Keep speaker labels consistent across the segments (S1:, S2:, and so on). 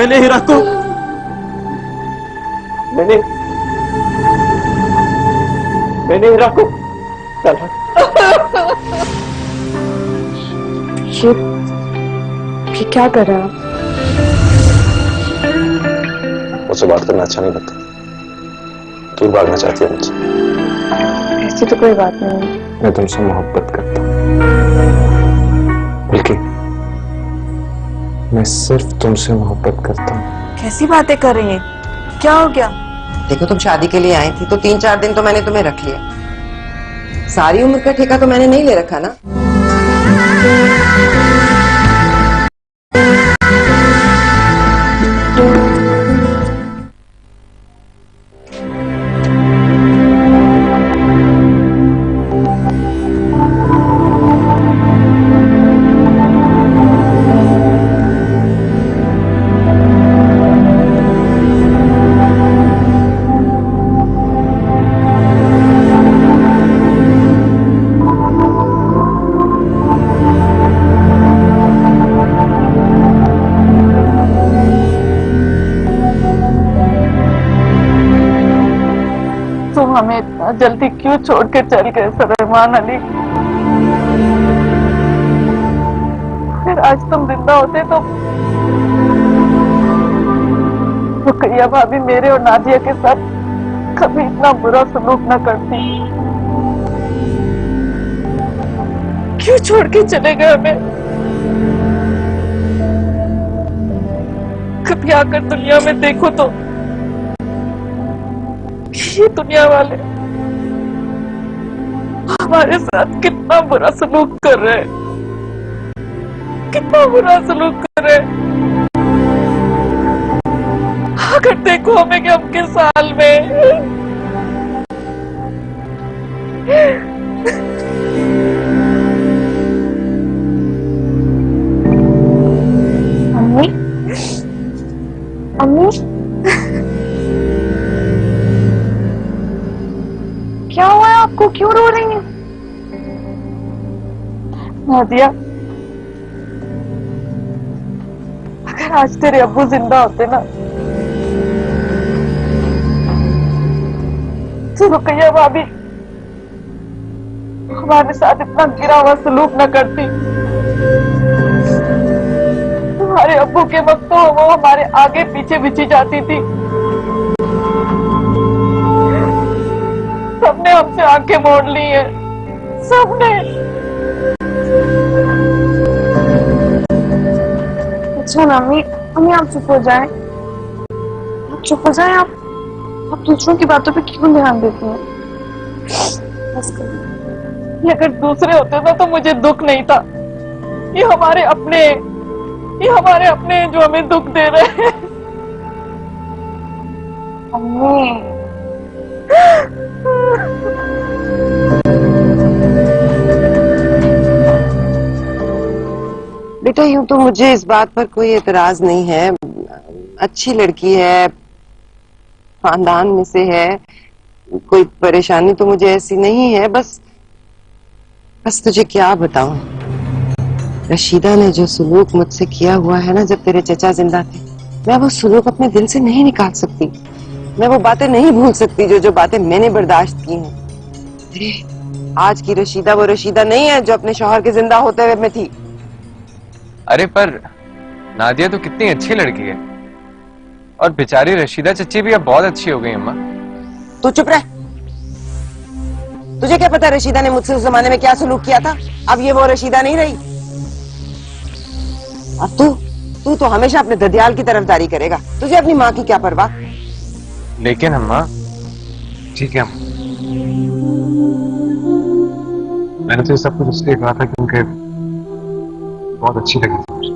S1: मैंने हीरा को मैंने मैंने हीरा को तलाक।
S2: ये क्या कर रहा है?
S3: मुझसे बात करना अच्छा नहीं लगता। दूर भागना चाहती है मुझसे।
S2: ऐसी तो कोई बात नहीं।
S3: मैं तुमसे मोहब्बत करता हूँ, बल्कि मैं सिर्फ तुमसे मोहब्बत करता हूँ।
S4: कैसी बातें कर रही है? क्या हो गया?
S5: देखो, तुम शादी के लिए आई थी तो 3-4 दिन तो मैंने तुम्हें रख लिया। सारी उम्र का ठेका तो मैंने नहीं ले रखा ना।
S4: तुम हमें इतना जल्दी क्यों छोड़ के चल गए सुलेमान अली? फिर आज तुम जिंदा होते तो रुकैया भाभी मेरे और नादिया के साथ कभी इतना बुरा सलूक न करती। क्यों छोड़ के चले गए हमें? कभी आकर दुनिया में देखो तो ये दुनिया वाले हमारे साथ कितना बुरा सलूक कर रहे हैं, कितना बुरा सलूक कर रहे हैं। अगर देखो हमें कि हम किस साल में।
S2: अम्मी, अम्मी, क्या हुआ है आपको? क्यों रो रही हैं?
S4: नादिया, अगर आज तेरे अब्बू जिंदा होते ना तो रुकैया भाभी हमारे साथ इतना गिरा हुआ सलूक न करती। तुम्हारे अब्बू के वक्त तो वो हमारे आगे पीछे बिछी जाती थी। सबने हमसे आंखें मोड़ ली है, सबने।
S2: अच्छा ना अम्मी, अम्मी आप चुप हो जाएं। आप चुप हो जाएं। आप दूसरों की बातों पे क्यों ध्यान देती हैं? बस कर।
S4: ये अगर दूसरे होते ना तो मुझे दुख नहीं था। ये हमारे अपने, ये हमारे अपने हैं जो हमें दुख दे रहे हैं।
S2: अम्मी,
S5: बेटा, यूं तो मुझे इस बात पर कोई एतराज नहीं है। अच्छी लड़की है, खानदान में से है, कोई परेशानी तो मुझे ऐसी नहीं है। बस तुझे क्या बताऊं, रशीदा ने जो सुलूक मुझसे किया हुआ है ना जब तेरे चचा जिंदा थे, मैं वो सुलूक अपने दिल से नहीं निकाल सकती। मैं वो बातें नहीं भूल सकती जो बातें मैंने बर्दाश्त की हैं। अरे, आज की रशीदा वो रशीदा नहीं है जो अपने शौहर के जिंदा होते हुए में थी।
S6: अरे पर नादिया तो कितनी अच्छी लड़की है, और बेचारी रशीदा चच्ची भी अब बहुत अच्छी हो गई अम्मा।
S5: तू चुप रह। तुझे क्या पता रशीदा ने मुझसे उस जमाने में क्या सलूक किया था? अब ये वो रशीदा नहीं रही। अब तू तो हमेशा अपने ददियाल की तरफदारी करेगा। तुझे अपनी माँ की क्या परवाह?
S6: लेकिन अम्मा, ठीक है अम्मा, मैंने तो ये सब कुछ इसलिए कहा था क्योंकि बहुत अच्छी लगी थी मुझे।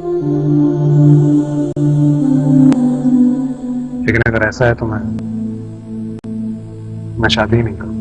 S6: लेकिन अगर ऐसा है तो मैं शादी ही नहीं करूँ।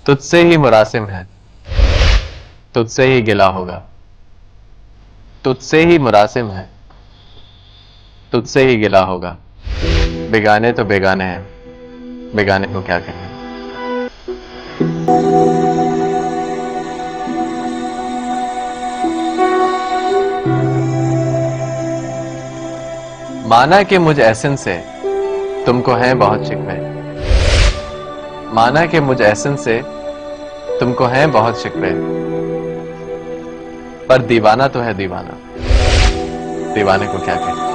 S6: तुझसे ही मुरासिम है, तुझसे ही गिला होगा। तुझसे ही मुरासिम है, तुझसे ही गिला होगा। बेगाने तो बेगाने हैं, बेगाने को क्या कहें। माना कि मुझ एहसन से तुमको हैं बहुत शिकवे। माना कि मुझ एहसन से तुमको हैं बहुत शिकवे, पर दीवाना तो है दीवाना, दीवाने को क्या कहें।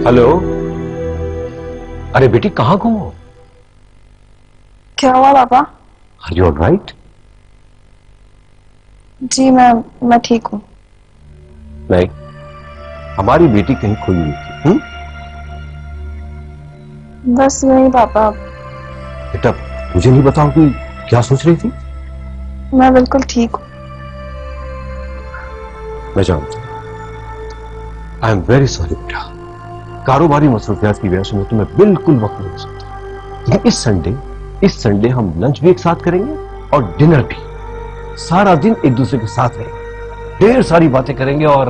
S3: हेलो। अरे बेटी कहां घूमो?
S2: क्या हुआ पापा?
S3: Are you alright?
S2: जी मैं ठीक हूँ।
S3: नहीं, हमारी बेटी कहीं खोई हुई थी।
S2: बस यही पापा।
S3: बेटा मुझे नहीं बताओ कि क्या सोच रही थी?
S2: मैं बिल्कुल ठीक हूँ।
S3: मैं जानता हूं। आई एम वेरी सॉरी बेटा, कारोबारी मसरूफियात की वजह से मैं तुम्हें बिल्कुल वक्त नहीं दे सकता। लेकिन इस संडे हम लंच भी एक साथ करेंगे और डिनर भी। सारा दिन एक दूसरे के साथ रहेंगे, ढेर सारी बातें करेंगे और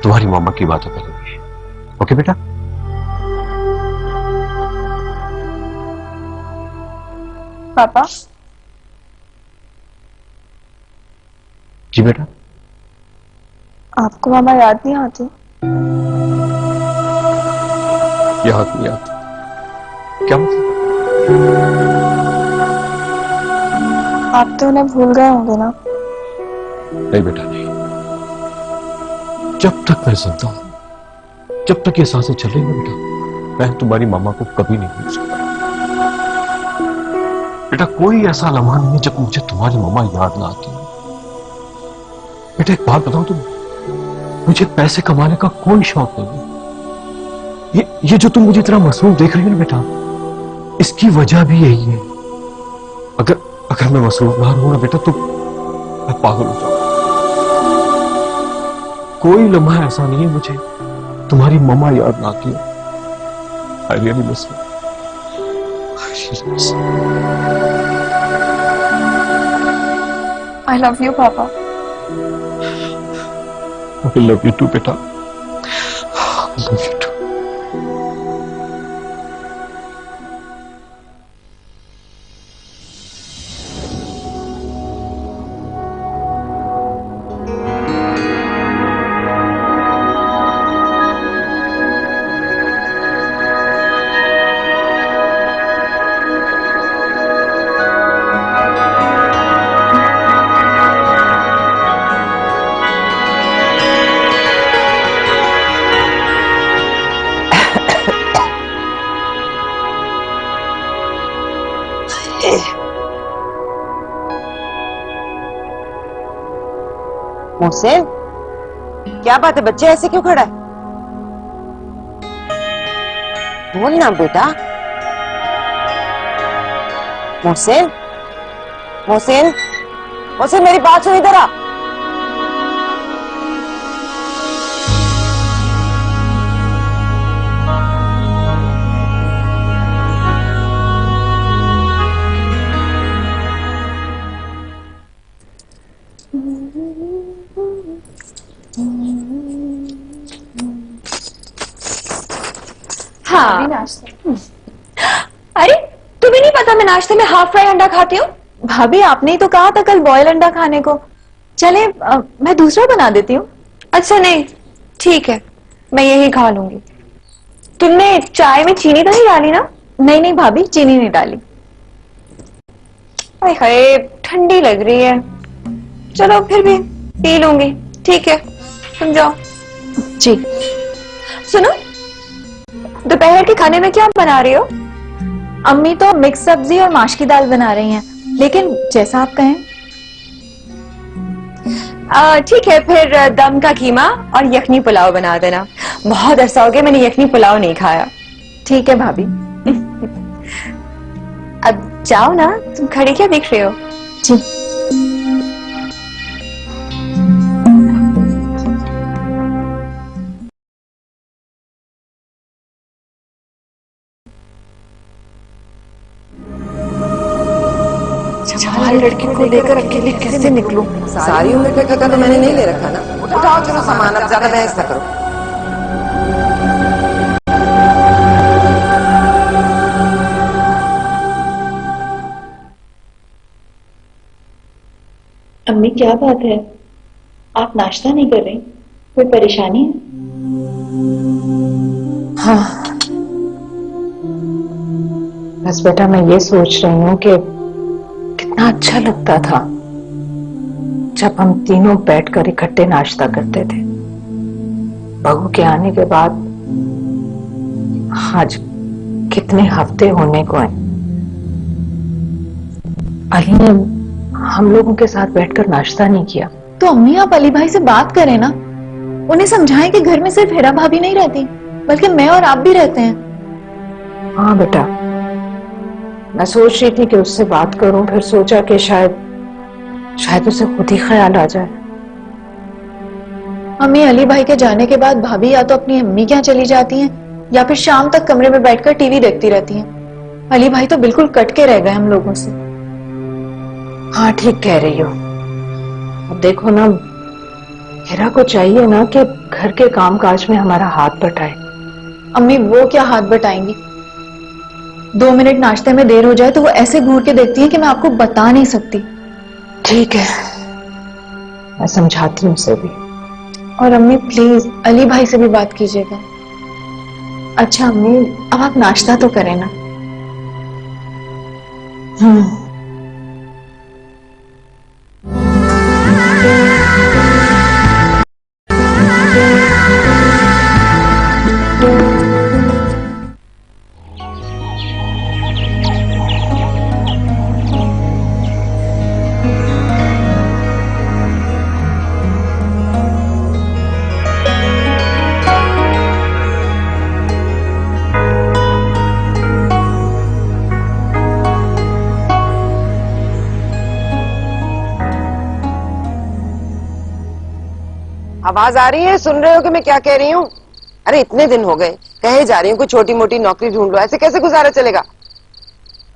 S3: तुम्हारी मामा की बातें करेंगे। ओके बेटा?
S2: पापा
S3: जी बेटा।
S2: आपको मामा याद नहीं आती?
S3: याद नहीं आती? क्या मतलब?
S2: आप तो उन्हें भूल गए होंगे ना?
S3: नहीं बेटा नहीं। जब तक मैं जिंदा हूं, जब तक ये सांसें चल रही हैं बेटा, मैं तुम्हारी मामा को कभी नहीं भूल सकता। बेटा कोई ऐसा लम्हा नहीं है जब मुझे तुम्हारी मामा याद ना आती है। बेटा एक बात बताओ, तुम मुझे पैसे कमाने का कोई शौक नहीं है। ये जो तुम मुझे इतना मसरूफ देख रही हो ना बेटा, इसकी वजह भी यही है। अगर मैं मसरूफ ना रहूं ना बेटा तो मैं पागल हो जाऊंगा। कोई लम्हा ऐसा नहीं है मुझे तुम्हारी मम्मा याद ना आती है। I really miss you.
S2: I love you पापा।
S3: आई लव यू टू बेटा। I love you too.
S5: Mohsin, क्या बात है? बच्चे ऐसे क्यों खड़ा है? बोल ना बेटा। मोहसिन, मोहसिन, मोहसिन मेरी बात सुन इधर आ।
S7: हाँ। अरे तुम्हें नहीं पता मैं नाश्ते में हाफ फ्राई अंडा खाती हूँ? भाभी आपने ही तो कहा था कल बॉयल अंडा खाने को। चले मैं दूसरा बना देती हूँ। अच्छा नहीं ठीक है, मैं यही खा लूंगी। तुमने चाय में चीनी तो नहीं डाली ना? नहीं नहीं भाभी, चीनी नहीं डाली। हाय हाय ठंडी लग रही है। चलो फिर भी पी लूंगी। ठीक है तुम जाओ। जी सुनो, दोपहर के खाने में क्या बना रही हो? अम्मी तो मिक्स सब्जी और माश की दाल बना रही हैं, लेकिन जैसा आप कहें। ठीक है फिर दम का कीमा और यखनी पुलाव बना देना। बहुत अरसा हो गया मैंने यखनी पुलाव नहीं खाया। ठीक है भाभी। अब जाओ ना, तुम खड़ी क्या देख रहे हो? जी
S2: हमारी लड़की को लेकर अकेले कैसे निकलूं?
S5: सारी उम्र का ठेका तो मैंने नहीं ले रखा ना। उठाओ चलो सामान, अब ज्यादा बहस ना करो।
S8: अम्मी क्या बात है, आप नाश्ता नहीं कर रही? कोई परेशानी है?
S9: हाँ बस बेटा मैं ये सोच रही हूँ कि कितना अच्छा लगता था जब हम तीनों बैठकर इकट्ठे नाश्ता करते थे। बहू के आने के बाद आज कितने हफ्ते होने को हैं। अली ने हम लोगों के साथ बैठकर नाश्ता नहीं किया।
S7: तो अम्मी आप अली भाई से बात करें ना, उन्हें समझाएं कि घर में सिर्फ हेरा भाभी नहीं रहती बल्कि मैं और आप भी रहते हैं।
S9: हाँ बेटा मैं सोच रही थी कि उससे बात करूं, फिर सोचा कि शायद उसे खुद ही ख्याल आ जाए।
S7: अम्मी अली भाई के जाने के बाद भाभी या तो अपनी अम्मी के यहाँ चली जाती हैं या फिर शाम तक कमरे में बैठकर टीवी देखती रहती हैं। अली भाई तो बिल्कुल कट के रह गए हम लोगों से।
S9: हाँ ठीक कह रही हो। अब देखो ना हेरा को चाहिए ना कि घर के कामकाज में हमारा हाथ बटाए।
S7: अम्मी वो क्या हाथ बटाएंगी? 2 मिनट नाश्ते में देर हो जाए तो वो ऐसे घूर के देखती हैं कि मैं आपको बता नहीं सकती।
S9: ठीक है मैं समझाती हूँ उसे भी।
S7: और अम्मी प्लीज अली भाई से भी बात कीजिएगा। अच्छा अम्मी अब आप नाश्ता तो करें ना।
S5: आवाज आ रही है? सुन रहे हो कि मैं क्या कह रही हूँ? अरे इतने दिन हो गए कहे जा रही हूँ कोई छोटी मोटी नौकरी ढूंढ लो, ऐसे कैसे गुजारा चलेगा?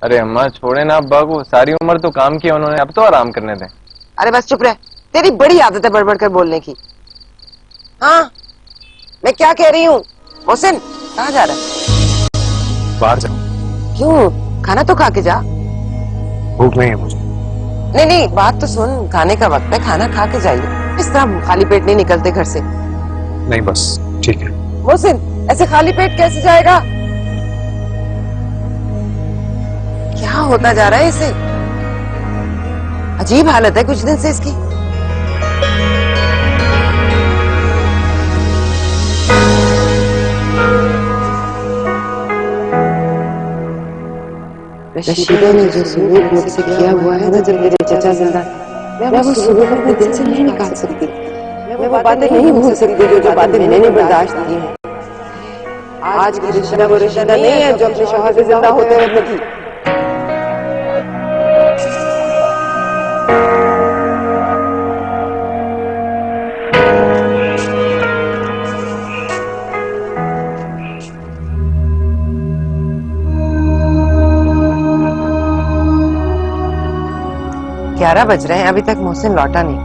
S6: अरे अम्मा छोड़े ना अब्बा को, सारी उम्र तो काम किया उन्होंने, अब तो आराम करने दें।
S5: अरे बस चुप रह, तेरी बड़ी आदत है बढ़ कर बोलने की। हाँ मैं क्या कह रही हूँ? मोहसिन कहाँ जा रहा है?
S3: बाहर जा।
S5: क्यों? खाना तो खा के जा।
S3: भूख नहीं है मुझे।
S5: नहीं नहीं बात तो सुन, खाने का वक्त है, खाना खा के जाइए। इस तरह खाली पेट नहीं निकलते घर से।
S3: नहीं बस ठीक है।
S5: मोहसिन ऐसे खाली पेट कैसे जाएगा? क्या होता जा रहा है इसे? अजीब हालत है कुछ दिन से इसकी। रशीदा ने जो सलूक मुझसे किया हुआ है ना जब मेरे चचा जिंदा, मैं वो सलूक अपने दिल से नहीं निकाल सकती। मैं वो बातें नहीं भूल सकती जो बातें मैंने बर्दाश्त की हैं। आज की रशीदा वो रशीदा नहीं है जो अपने शौहर से जिंदा होते रहती थी। ग्यारह बज रहे हैं अभी तक मोहसिन लौटा नहीं।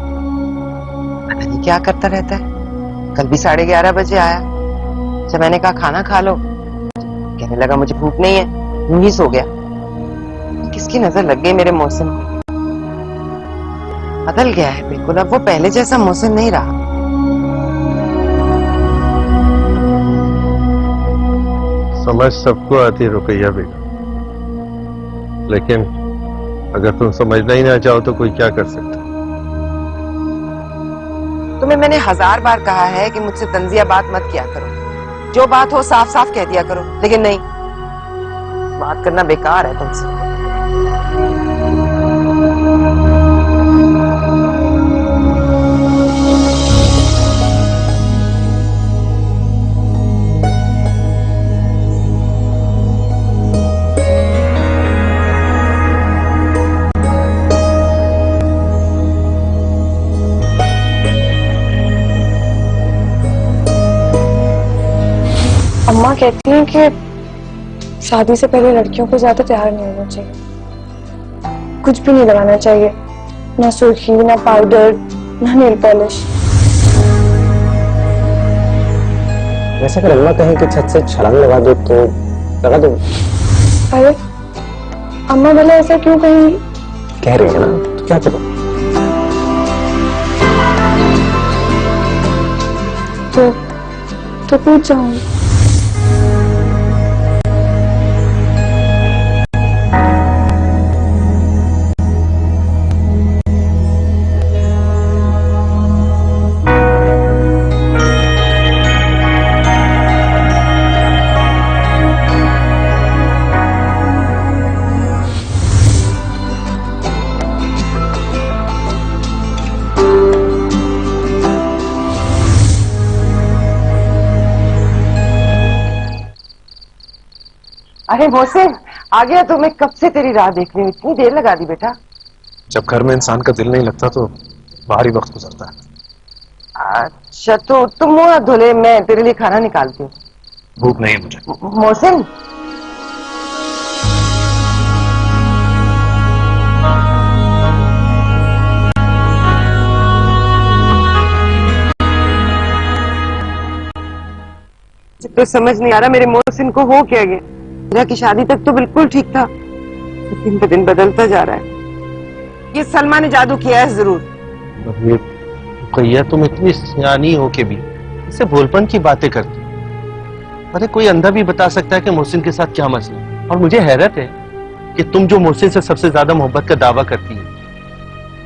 S5: पता नहीं क्या करता रहता है। कल भी 11:30 बजे आया। जब मैंने कहा खाना खा लो, कहने लगा मुझे भूख नहीं है, यूं ही सो गया। किसकी नजर लग गई मेरे मोहसिन को? बदल गया है बिल्कुल, अब वो पहले जैसा मोहसिन नहीं रहा। समझ सबको आती रुकैया बेगम, लेकिन
S10: अगर तुम समझना ही ना चाहो तो कोई क्या कर सकता।
S5: तुम्हें मैंने 1000 बार कहा है कि मुझसे तंजिया बात मत किया करो, जो बात हो साफ साफ कह दिया करो, लेकिन नहीं, बात करना बेकार है तुमसे।
S2: अम्मा कहती हैं कि शादी से पहले लड़कियों को ज्यादा तैयार नहीं होना चाहिए, कुछ भी नहीं लगाना चाहिए, ना सुर्खी, ना पाउडर, ना नेल पॉलिश।
S1: वैसे अगर अम्मा कहें कि छत से छलांग लगा दो तो लगा दो।
S2: अरे अम्मा भला ऐसा क्यों कहेंगी?
S1: कह रही है ना, तो क्या करो?
S2: तो कूद जाऊंगी।
S5: अरे मोहसिन आ गया, तो मैं कब से तेरी राह देख रही हूँ, इतनी देर लगा दी बेटा।
S3: जब घर में इंसान का दिल नहीं लगता तो बाहर ही वक्त गुजरता है।
S5: अच्छा तो तुम मुंह हाथ धो ले, मैं तेरे लिए खाना निकालती हूँ।
S3: भूख नहीं है मुझे।
S5: मोहसिन तो समझ नहीं आ रहा मेरे मोहसिन को हो क्या गया। मेरा की शादी तक तो बिल्कुल ठीक था, दिन ब दिन बदलता जा रहा है। ये सलमा ने जादू किया है जरूर।
S10: भैया तुम इतनी सियानी हो के भी इससे भोलपन की बातें करती। अरे कोई अंधा भी बता सकता है कि मोहसिन के साथ क्या मसला है। और मुझे हैरत है कि तुम जो मोहसिन से सबसे ज्यादा मोहब्बत का दावा करती है,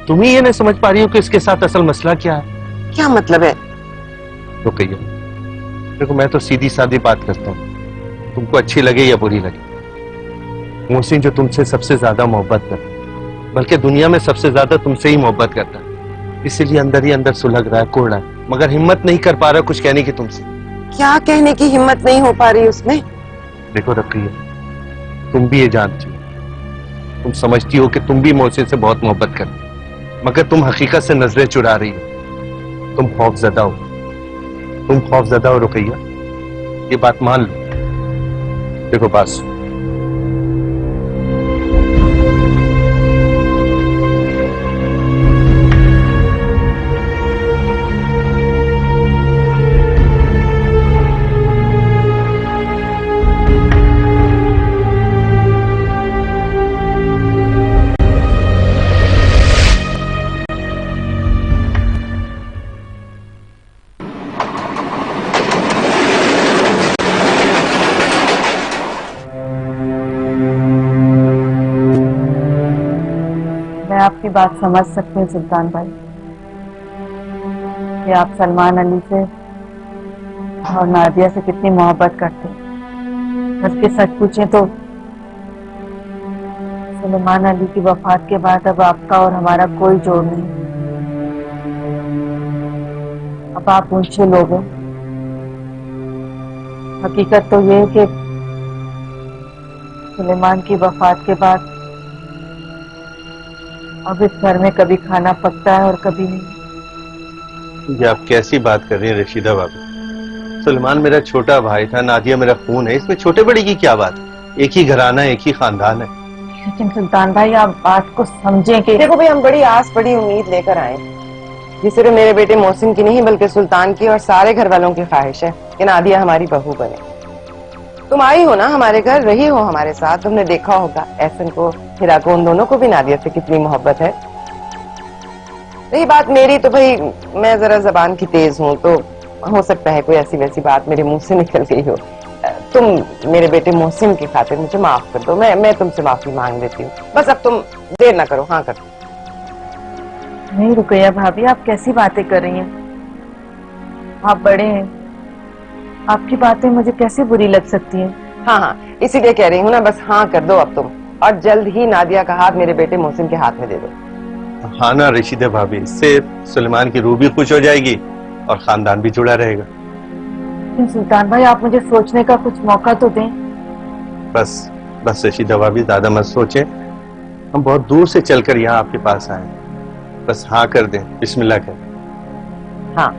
S10: तुम ही ये नहीं समझ पा रही हो कि इसके साथ असल मसला क्या है।
S5: क्या मतलब है?
S10: रुकैया, देखो मैं तो सीधी सादी बात करता हूँ, तुमको अच्छी लगे या बुरी लगे। मोहसिन जो तुमसे सबसे ज्यादा मोहब्बत करता है, बल्कि दुनिया में सबसे ज्यादा तुमसे ही मोहब्बत करता है, इसीलिए अंदर ही अंदर सुलग रहा है, कोड़ रहा है, मगर हिम्मत नहीं कर पा रहा कुछ कहने की तुमसे।
S5: क्या कहने की हिम्मत नहीं हो पा रही उसमें?
S10: देखो रखिए, तुम भी ये जानती हो, तुम समझती हो कि तुम भी मोहसिन से बहुत मोहब्बत करती हो, मगर तुम हकीकत से नजरें चुरा रही हो। तुम खौफजदा हो, तुम खौफजदा हो रुकैया, ये बात मान लो। देखो बात सुनो,
S11: आपकी बात समझ सकते हैं सुल्तान भाई कि आप सलमान अली से और नादिया से कितनी मोहब्बत करते हैं। बल्कि सच पूछे तो सलमान अली की वफात के बाद अब आपका और हमारा कोई जोड़ नहीं। अब आप ऊंचे लोग हैं। हकीकत तो ये है कि सुलेमान की वफात के बाद अब इस घर में कभी खाना पकता है और कभी नहीं।
S10: ये आप कैसी बात कर रही हैं रशीदा भाभी? सलमान मेरा छोटा भाई था, नादिया मेरा खून है, इसमें छोटे बड़ी की क्या बात है? एक ही घराना, एक ही खानदान है।
S11: लेकिन सुल्तान भाई आप बात को समझें कि
S5: देखो भाई, हम बड़ी आस बड़ी उम्मीद लेकर आए, ये सिर्फ मेरे बेटे मोहसिन की नहीं बल्कि सुल्तान की और सारे घर वालों की ख्वाहिश है कि नादिया हमारी बहू बने। तुम आई हो ना हमारे घर, रही हो हमारे साथ, तुमने देखा होगा एहसन को, हिरा को, उन दोनों को भी नादिया से कितनी मोहब्बत है। रही बात मेरी, तो भाई मैं जरा जबान की तेज हूँ, तो हो सकता है कोई ऐसी वैसी बात मेरे मुंह से निकल गई हो। तुम मेरे बेटे मोहसिन की खातिर मुझे माफ कर दो, मैं तुमसे माफी मांग लेती हूँ। बस अब तुम देर ना करो, हाँ करो।
S11: नहीं रुकैया भाभी, आप कैसी बातें कर रही हैं? आप बड़े हैं, आपकी बातें मुझे कैसे बुरी लग सकती हैं?
S5: हाँ हाँ, इसीलिए कह रही हूँ ना, बस हाँ कर दो अब तुम, और जल्द ही नादिया का हाथ मेरे बेटे मोहसिन के हाथ में दे दो।
S10: हाँ ना रशीदा भाभी, इससे सुलेमान की रूह भी खुश हो जाएगी और खानदान भी जुड़ा रहेगा।
S11: लेकिन सुल्तान भाई, आप मुझे सोचने का कुछ मौका तो दें।
S10: बस बस रशीदा भाभी, ज्यादा मत सोचें, हम बहुत दूर से चलकर यहाँ आपके पास आए, बस हाँ कर दें, बिस्मिल्लाह करें।
S5: हाँ।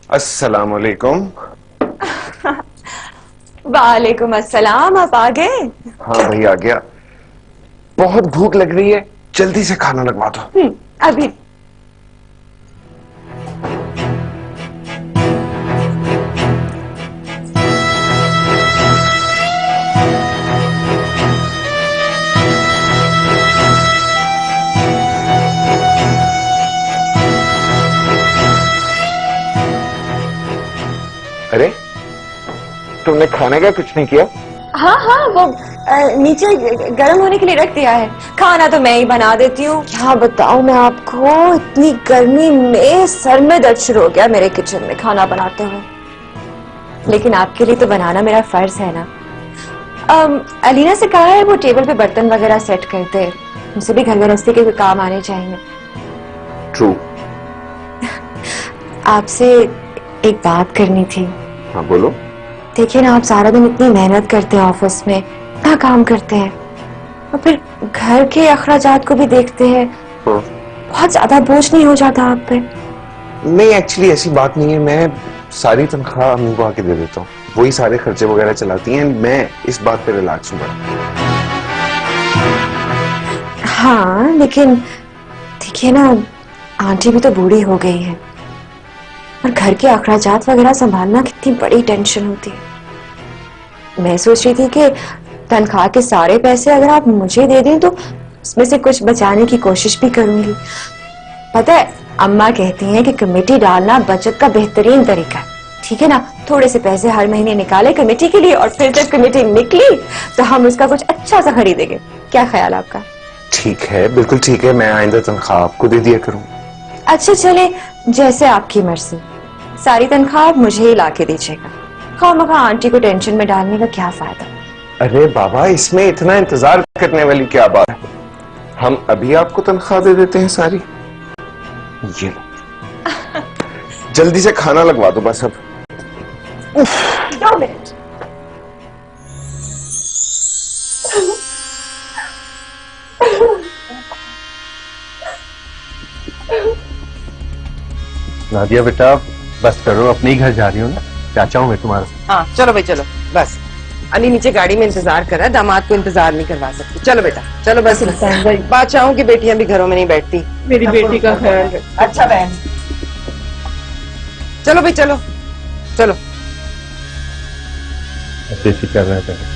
S12: अस्सलामुअलैकुम।
S7: वालेकुम अस्सलाम, आप आ गए?
S12: हाँ भाई आ गया, बहुत भूख लग रही है, जल्दी से खाना लगवा दो।
S7: अभी।
S12: अरे तुमने खाने का कुछ नहीं किया?
S7: हाँ हाँ, वो नीचे गर्म होने के लिए रख दिया है। खाना तो मैं ही बना देती हूँ। क्या बताऊँ मैं आपको, इतनी गर्मी में सर में दर्द शुरू हो गया मेरे किचन में खाना बनाते हुए। लेकिन आपके लिए तो बनाना मेरा फर्ज है ना। अलीना से कहा है वो टेबल पे बर्तन वगैरह सेट करते, मुझे भी घर गृहस्थी के काम आने चाहिए।
S12: ट्रू।
S7: आपसे एक बात करनी थी।
S12: हाँ बोलो।
S7: देखिए ना, आप सारा दिन इतनी मेहनत करते हैं ऑफिस में, इतना काम करते हैं, और फिर घर के अखराजात को भी देखते हैं। बहुत ज्यादा बोझ नहीं हो जाता आप पे?
S12: नहीं एक्चुअली ऐसी बात नहीं है, मैं सारी तनख्वाह अम्मी को आके दे देता हूँ, वही सारे खर्चे वगैरह चलाती हैं, मैं इस बात पे रिलैक्स हूँ बड़ा।
S7: हाँ लेकिन देखिए ना, आंटी भी तो बूढ़ी हो गई है, और घर के अखराजात वगैरह संभालना कितनी बड़ी टेंशन होती है। मैं सोच रही थी कि तनख्वाह के सारे पैसे अगर आप मुझे दे दें तो उसमें से कुछ बचाने की कोशिश भी करूंगी। पता है, अम्मा कहती हैं कि कमेटी डालना बचत का बेहतरीन तरीका है। ठीक है ना, थोड़े से पैसे हर महीने निकाले कमेटी के लिए, और फिर जब कमेटी निकली तो हम उसका कुछ अच्छा सा खरीदेंगे। क्या ख्याल आपका?
S12: ठीक है, बिल्कुल ठीक है, मैं आइंदा तनख्वाह आपको दे दिया करूँ।
S7: अच्छा चले, जैसे आपकी मर्जी। सारी तनख्वाह आप मुझे ही लाके दीजिएगा। खामखा आंटी को टेंशन में डालने का क्या फायदा।
S12: अरे बाबा, इसमें इतना इंतजार करने वाली क्या बात है, हम अभी आपको तनख्वाह दे देते हैं सारी। ये लो, जल्दी से खाना लगवा दो बस अब।
S7: 2 मिनट।
S10: नादिया बेटा बस करो, अपने ही घर जा रही हूँ ना, चाचा हूँ मैं तुम्हारा।
S5: हाँ चलो भाई चलो, बस अली नीचे गाड़ी में इंतजार कर रहा है, दामाद को इंतजार नहीं करवा सकती। चलो बेटा चलो, बस बादशाहों की बेटियां भी घरों में नहीं बैठती।
S4: मेरी बेटी का ख्याल रख।
S5: अच्छा बहन, चलो भाई चलो चलो।
S10: बेफिक्र रहना।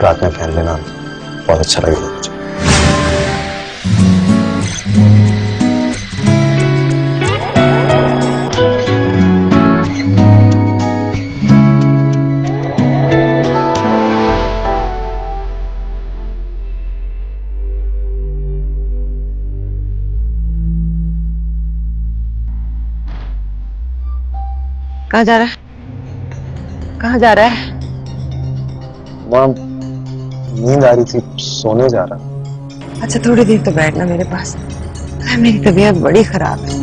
S1: रात में पहन लेना, बहुत अच्छा लगेगा मुझे।
S5: कहाँ जा रहा है? कहाँ जा रहा है?
S1: माँ, नींद आ रही थी, सोने जा रहा।
S5: अच्छा थोड़ी देर तो बैठना मेरे पास। मेरी तबीयत बड़ी खराब है,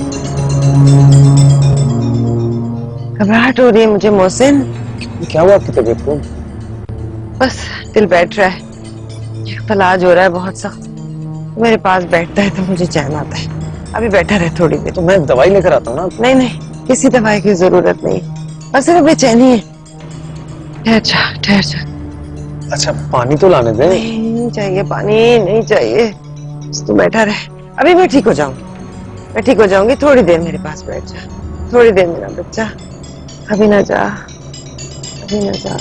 S5: घबराहट हो रही है मुझे मोहसिन।
S1: क्या हुआ आपकी तबीयत को?
S5: बस दिल बैठ रहा है, इख्तलाज हो रहा है बहुत सख्त। मेरे पास बैठता है तो मुझे चैन आता है। अभी बैठा रहे थोड़ी देर।
S1: तो मैं दवाई लेकर आता हूँ ना।
S5: नहीं नहीं, किसी दवाई की जरूरत नहीं, बस सिर्फ बेचैनी है। ठहर जा ठहर जा।
S1: अच्छा पानी तो लाने दे।
S5: नहीं चाहिए पानी, नहीं चाहिए, बस तू बैठा रहे। अभी मैं ठीक हो जाऊंगी, मैं ठीक हो जाऊंगी। थोड़ी देर मेरे पास बैठ जा, थोड़ी देर मेरा बच्चा। अभी ना जा, अभी ना जा।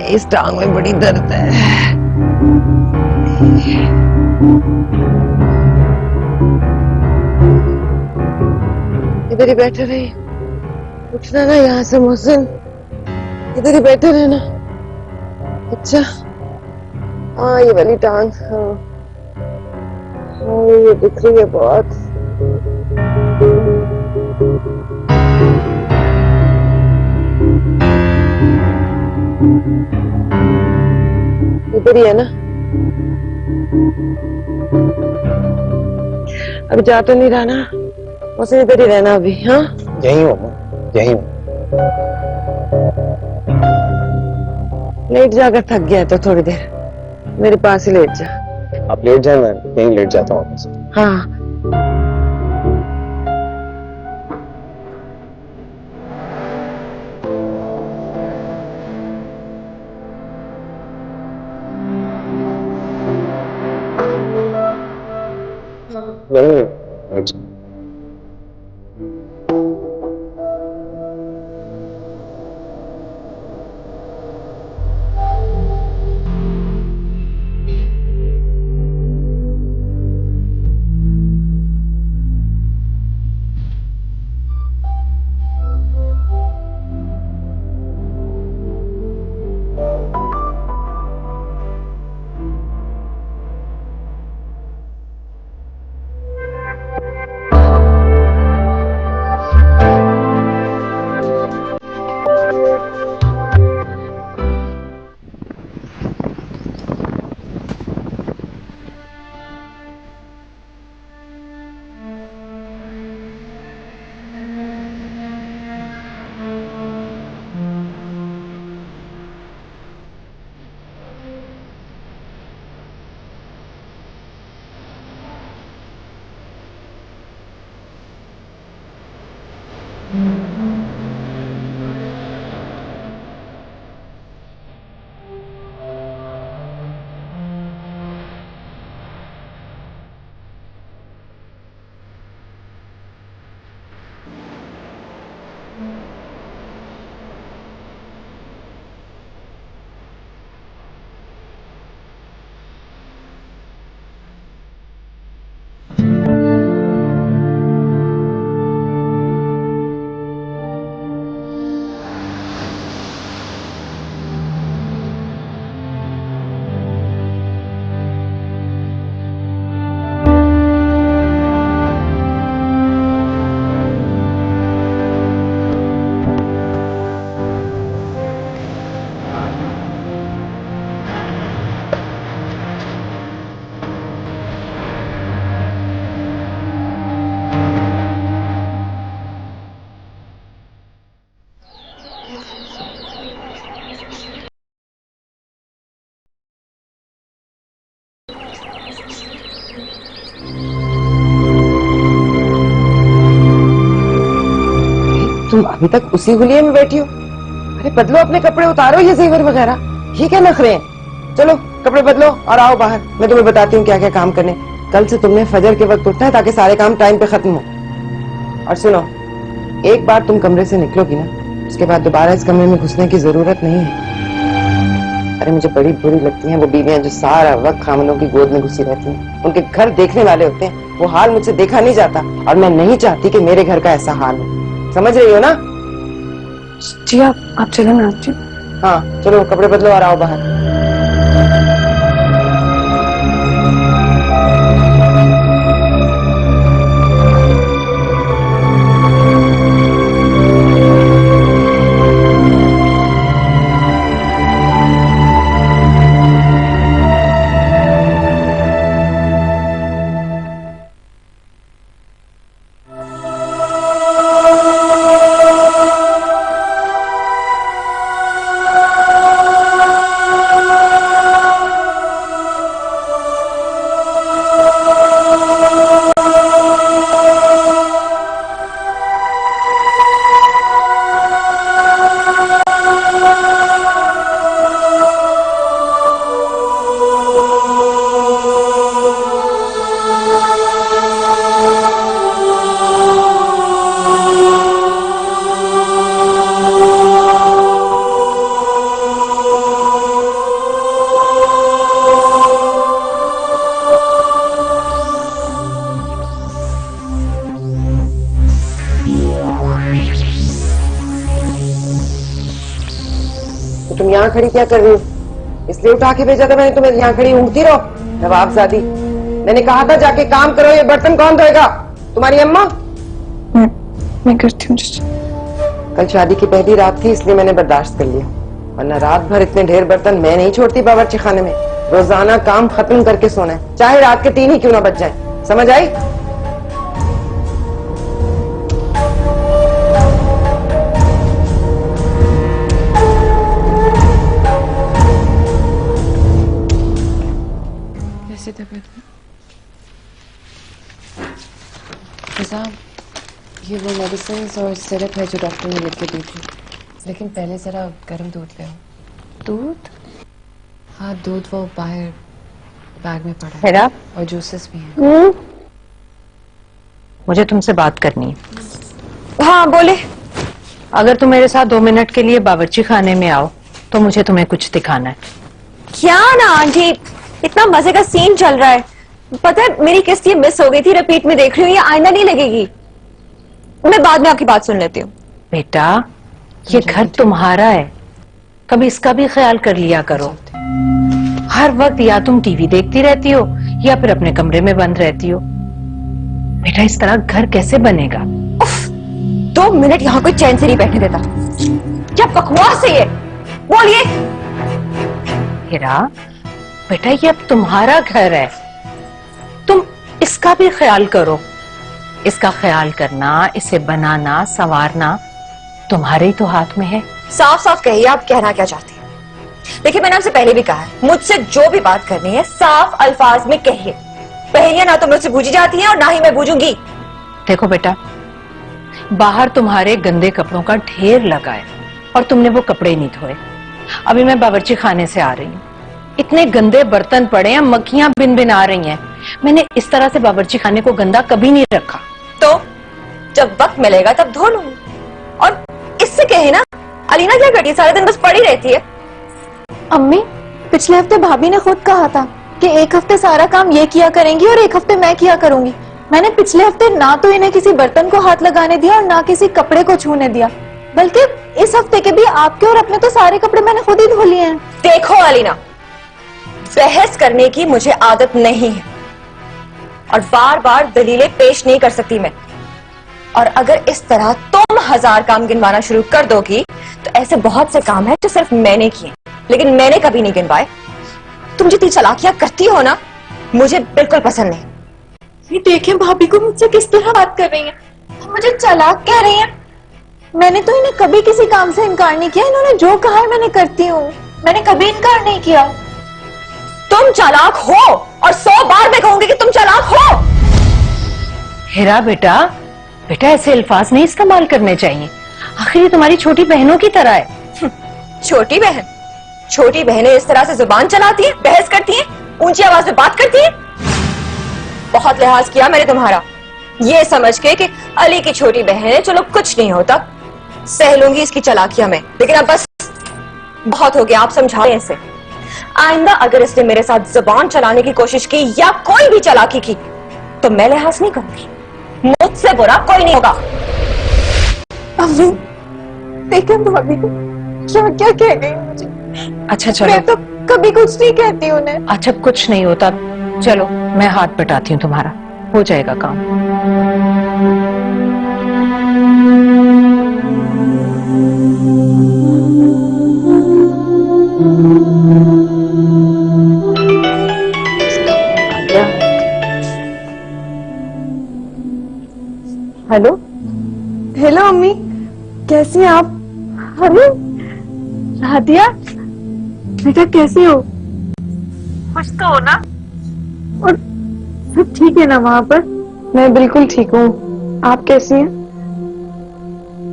S5: इस टांग में बड़ी दर्द है। इधर ही बैठे रहिए, उठना ना यहाँ से मोहसिन, इधर ही बैठे रहना। अच्छा हाँ ये वाली टांग, हाँ हाँ ये दिख रही है बहुत। इधर ही है ना? अब जा तो नहीं रहा ना? उसे इधर ही रहना अभी। हाँ
S1: यही हूँ, यही हूँ।
S5: लेट जाकर थक गया तो थोड़ी देर मेरे पास ही लेट जा।
S1: आप लेट जाए, मैं यहीं लेट जाता हूँ वापस।
S5: हाँ
S1: नहीं
S5: तुम अभी तक उसी हुलिये में बैठी हो? अरे बदलो अपने कपड़े, उतारो ये जेवर वगैरह। ये क्या नखरे हैं? चलो कपड़े बदलो और आओ बाहर, मैं तुम्हें बताती हूँ क्या क्या काम करने। कल से तुमने फजर के वक्त उठना है ताकि सारे काम टाइम पे खत्म हो। और सुनो, एक बार तुम कमरे से निकलोगी ना, उसके बाद दोबारा इस कमरे में घुसने की जरूरत नहीं है। अरे मुझे बड़ी बुरी लगती हैं वो बीवियां जो सारा वक्त खामनों की गोद में घुसी रहती हैं। उनके घर देखने वाले होते हैं, वो हाल मुझसे देखा नहीं जाता और मैं नहीं चाहती कि मेरे घर का ऐसा हाल हो। समझ रही हो ना?
S2: जी आप चलो ना जी।
S5: हाँ चलो कपड़े बदलो और आओ बाहर। तुम यहाँ खड़ी क्या कर रही हो? इसलिए उठा के भेजा था मैंने तुम्हें, यहाँ खड़ी ऊँगती रहो नवाबजादी। मैंने कहा था जाके काम करो, ये बर्तन कौन धोएगा? तुम्हारी अम्मा?
S2: मैं करती हूँ।
S5: कल शादी की पहली रात थी इसलिए मैंने बर्दाश्त कर लिया, वरना रात भर इतने ढेर बर्तन मैं नहीं छोड़ती बावर्ची खाने में। रोजाना काम खत्म करके सोना है, चाहे रात के 3 ही क्यों ना बज जाए। समझ आई?
S13: ये वो मेडिसिन और सिरप है जो डॉक्टर ने लिख के दी थी, लेकिन पहले जरा गर्म दूध ले आओ। दूध? हाँ दूध वो बाहर बैग में पड़ा है और जूसेस भी हैं।
S9: मुझे तुमसे बात करनी है।
S7: हाँ बोले।
S9: अगर तुम मेरे साथ 2 मिनट के लिए बावर्ची खाने में आओ तो मुझे तुम्हें कुछ दिखाना है।
S7: क्या ना आंटी, इतना मजे का सीन चल रहा है। पता है मेरी किस्त ये मिस हो गई थी, रिपीट में देख रही हूँ, ये आइंदा नहीं लगेगी। मैं बाद में आपकी बात सुन लेती हूँ।
S9: बेटा ये घर तुम्हारा है, कभी इसका भी ख्याल कर लिया करो। हर वक्त या तुम टीवी देखती रहती हो या फिर अपने कमरे में बंद रहती हो। बेटा इस तरह घर कैसे बनेगा?
S7: 2 मिनट यहाँ कोई चैन से नहीं बैठने देता। क्या बकवास है ये? बोलिए।
S9: हीरा बेटा ये अब तुम्हारा घर है, तुम इसका भी ख्याल करो। इसका ख्याल करना, इसे बनाना, संवारना तुम्हारे ही तो हाथ में है।
S7: साफ साफ कहिए आप कहना क्या चाहती हैं। देखिए मैंने आपसे पहले भी कहा है, मुझसे जो भी बात करनी है साफ अल्फाज में कहिए। पहेलियां ना तो मुझसे बूझी जाती हैं और ना ही मैं बूझूंगी।
S9: देखो बेटा, बाहर तुम्हारे गंदे कपड़ों का ढेर लगा है और तुमने वो कपड़े नहीं धोए। अभी मैं बावर्ची खाने से आ रही हूँ, इतने गंदे बर्तन पड़े हैं, मक्खियां बिन बिन आ रही हैं। मैंने इस तरह से बावर्ची खाने को गंदा कभी नहीं रखा।
S7: तो जब वक्त मिलेगा तब धो लूंगी। और इससे कहे ना, अलीना क्या करती है? सारे दिन बस पड़ी रहती है।
S8: अम्मी पिछले हफ्ते भाभी ने खुद कहा था कि एक हफ्ते सारा काम ये किया करेंगी और एक हफ्ते मैं किया करूंगी। मैंने पिछले हफ्ते ना तो इन्हें किसी बर्तन को हाथ लगाने दिया और ना किसी कपड़े को छूने दिया, बल्कि इस हफ्ते के भी आपके और अपने तो सारे कपड़े मैंने खुद ही धो लिए हैं।
S7: देखो अलीना, बहस करने की मुझे आदत नहीं है और बार बार दलीलें पेश नहीं कर सकती मैं। और अगर इस तरह तुम 1000 काम गिनवाना शुरू कर दोगी तो ऐसे बहुत से काम है जो सिर्फ मैंने किए, लेकिन मैंने कभी नहीं गिनवाए। तुम जितनी चालाकियां करती हो ना, मुझे बिल्कुल पसंद नहीं।
S8: ये देखें भाभी को मुझसे किस तरह बात कर रही हैं, मुझे चालाक कह रही हैं। मैंने तो इन्हें कभी किसी काम से इनकार नहीं किया, इन्होंने जो कहा है मैंने करती हूँ, मैंने कभी इनकार नहीं किया।
S7: तुम चालाक हो और 100 बार मैं कहूंगी कि तुम चालाक हो।
S9: हीरा बेटा, बेटा ऐसे अल्फाज नहीं इस्तेमाल करने चाहिए।
S7: आखिर ये तुम्हारी छोटी बहनों की तरह है।
S14: छोटी बहन? छोटी बहनें इस तरह से जुबान चलाती है, बहस करती है, ऊंची आवाज में बात करती है? बहुत लिहाज किया मैंने तुम्हारा, ये समझ के कि अली की छोटी बहन है, चलो कुछ नहीं होता, सह लूंगी इसकी चालाकियां में, लेकिन अब बस बहुत हो गया, आप समझा रहे हैं इसे। आइंदा अगर इसने मेरे साथ जुबान चलाने की कोशिश की या कोई भी चालाकी की तो मैं लिहाज नहीं करूंगी, मुझसे बुरा कोई नहीं होगा।
S8: अम्मी देखो भाभी को क्या क्या कह गई मुझे।
S9: अच्छा चलो,
S8: मैं तो कभी कुछ नहीं कहती उन्हें।
S9: अच्छा कुछ नहीं होता, चलो मैं हाथ बटाती हूँ तुम्हारा, हो जाएगा काम।
S8: हेलो हेलो अम्मी, कैसी हैं आप? अरे राधिया बेटा कैसे हो?
S11: खुश तो हो ना?
S8: और सब ठीक है ना वहाँ पर?
S2: मैं बिल्कुल ठीक हूँ, आप कैसी हैं?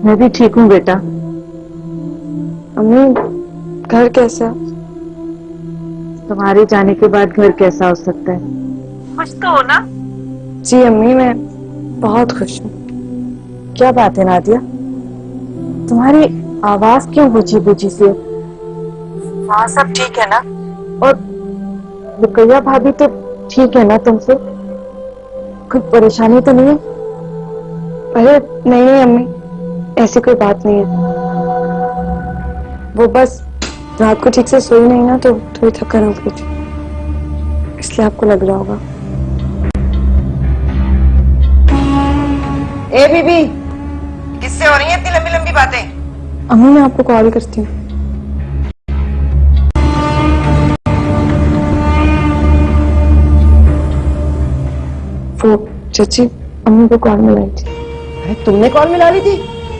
S9: मैं भी ठीक हूँ बेटा।
S2: अम्मी घर कैसा?
S9: तुम्हारे जाने के बाद घर कैसा हो सकता है?
S11: खुश तो हो ना?
S2: जी अम्मी मैं बहुत खुश हूँ। क्या बात है नादिया, तुम्हारी आवाज क्यों बुझी बुझी सी?
S9: वहाँ सब ठीक है ना?
S2: और रुकैया भाभी तो ठीक है ना तुमसे? कोई परेशानी तो नहीं है? अरे नहीं नहीं अम्मी, ऐसी कोई बात नहीं है, वो बस रात को ठीक से सोई नहीं ना, तो थोड़ी थकान हो गई थी, इसलिए आपको लग रहा होगा।
S5: ए बीबी, किससे हो रही है इतनी लंबी लंबी बातें?
S2: अम्मी मैं आपको कॉल करती हूँ। वो चाची अम्मी को कॉल मिलाई थी।
S5: अरे तुमने कॉल मिला ली थी?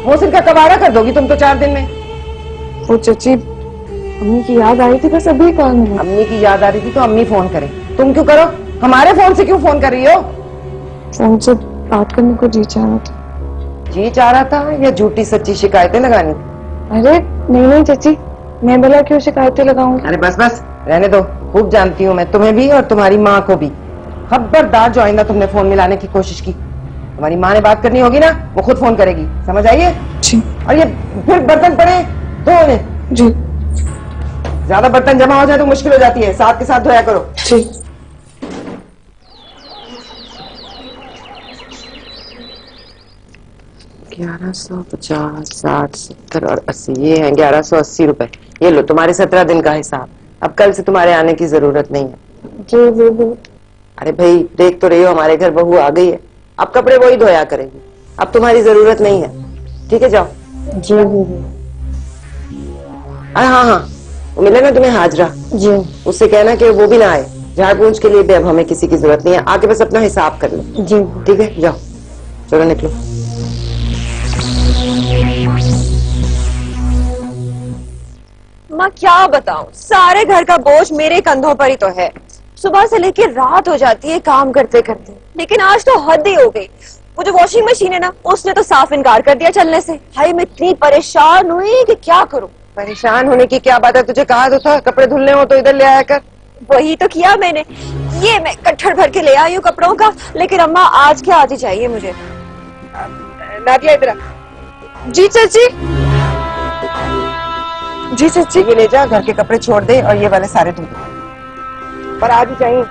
S5: मोहसिन का कबाड़ा कर दोगी तुम तो 4 दिन में।
S2: वो चाची अम्मी की याद आ रही थी, बस अभी कॉल मिला।
S5: अम्मी की याद आ रही थी तो अम्मी फोन करे, तुम क्यों करो? हमारे फोन से क्यों फोन कर रही हो?
S2: फोन से बात करने को जी चाह रहा था।
S5: जी चाह रहा था या झूठी सच्ची शिकायतें लगानी?
S2: अरे नहीं नहीं चाची, मैं भला क्यों शिकायतें लगाऊंगी?
S5: अरे बस बस रहने दो, खूब जानती हूँ मैं तुम्हें भी और तुम्हारी माँ को भी। खबरदार जो आइंदा तुमने फोन मिलाने की कोशिश की, तुम्हारी माँ ने बात करनी होगी ना, वो खुद फोन करेगी, समझ आई है?
S2: जी।
S5: और ये फिर बर्तन पड़े धो उन्हें।
S2: जी।
S5: ज्यादा बर्तन जमा हो जाए तो मुश्किल हो जाती है, साथ के साथ धोया करो।
S2: जी। $1150, 60, 70 और 80, ये है 1180 रुपए। ये लो तुम्हारे 17 दिन का हिसाब। अब कल से तुम्हारे आने की जरूरत नहीं है। जी जी जी। अरे भाई देख तो रही हो, हमारे घर बहू आ गई है, अब कपड़े वही धोया करेगी, अब तुम्हारी जरूरत नहीं है, ठीक है जाओ। जी जी जी। अरे हाँ हाँ, वो मिले ना तुम्हें हाजरा जी, उससे कहना कि वो भी ना आए, झाड़ पूंछ के लिए भी अब हमें किसी की जरूरत नहीं है, आके बस अपना हिसाब कर लो। जी ठीक है जाओ, चलो निकलो।
S14: माँ क्या बताऊं, सारे घर का बोझ मेरे कंधों पर ही तो है। सुबह से लेकर रात हो जाती है काम करते करते, लेकिन आज तो हद ही हो गई। वो जो वॉशिंग मशीन है ना, उसने तो साफ इनकार कर दिया चलने से। हाय मैं इतनी परेशान हुई कि क्या करूं।
S5: परेशान होने की क्या बात है, तुझे कहा तो था कपड़े धुलने हो तो इधर ले आया कर।
S14: वही तो किया मैंने, ये मैं कट्ठर भर के ले आई हूँ कपड़ों का, लेकिन अम्मा आज के आज ही चाहिए मुझे।
S5: नादिया इधर।
S2: जी चाची। जी चाची।
S5: ये ले जा, घर के कपड़े छोड़ दे और ये वाले सारे धुल दे, पर आज ही चाहिए।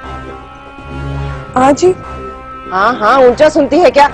S2: आज ही?
S5: हाँ हाँ, ऊंचा सुनती है क्या?